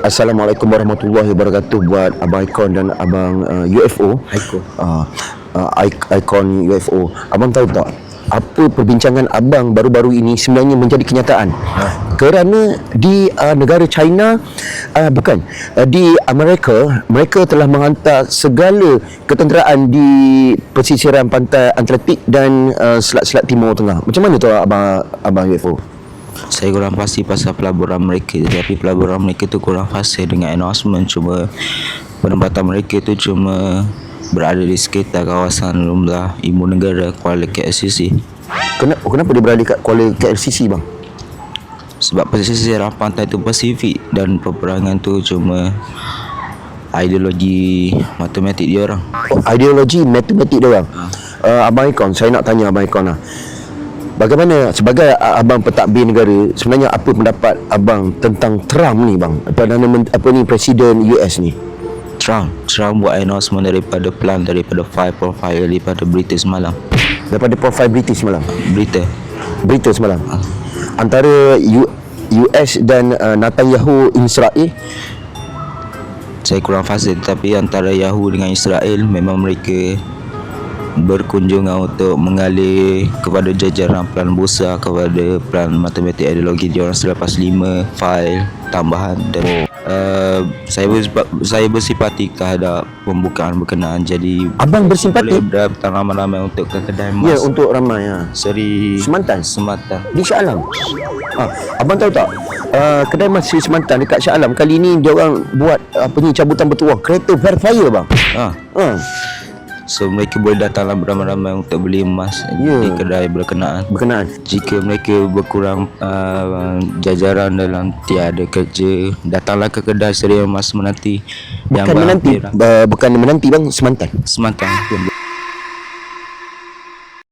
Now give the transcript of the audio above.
Assalamualaikum warahmatullahi wabarakatuh buat Abang Icon dan Abang UFO. Haiko. Icon UFO. Abang tahu tak apa perbincangan abang baru-baru ini sebenarnya menjadi kenyataan? Kerana di negara China, di Amerika, mereka telah menghantar segala ketenteraan di pesisiran pantai Atlantik dan selat-selat Timur Tengah. Macam mana tu abang UFO? Saya kurang pasti pasal pelaburan mereka, tapi pelaburan mereka tu kurang fasih dengan announcement. Cuma penempatan mereka tu cuma berada di sekitar kawasan Lumlah Ibu Negara Kuala KLCC. Kenapa dia berada kat Kuala KLCC bang? Sebab pesisiran pantai tu Pasifik dan peperangan tu cuma ideologi matematik dia orang. Ideologi matematik dia orang. Abang Icon, saya nak tanya Abang Icon lah. Bagaimana sebagai abang pentadbir negara, sebenarnya apa pendapat abang tentang Trump ni bang? Presiden US ni? Trump buat announcement daripada plan, daripada file profile daripada berita semalam. Daripada profile British semalam? Berita semalam. Antara US dan Netanyahu Israel? Saya kurang fasih, tapi antara Yahoo dengan Israel memang mereka berkunjungan untuk mengalir kepada jajaran plan bursa, kepada plan matematik ideologi diorang selepas 5 fail tambahan. Dan saya bersimpati terhadap pembukaan berkenaan. Jadi abang bersimpati? Boleh datang ramai-ramai untuk ke kedai emas. Ya, untuk ramai Seri Semantan di Shah Alam. Abang tahu tak, kedai emas Seri Semantan dekat Shah Alam kali ni dia orang buat cabutan bertuah kereta Fairfire bang. So mereka boleh datang beramai-ramai untuk beli emas di kedai berkenaan. Jika mereka berkurang jajaran dalam tiada kerja, datanglah ke kedai Seri Emas menanti. Bukan menanti bang, Semantan.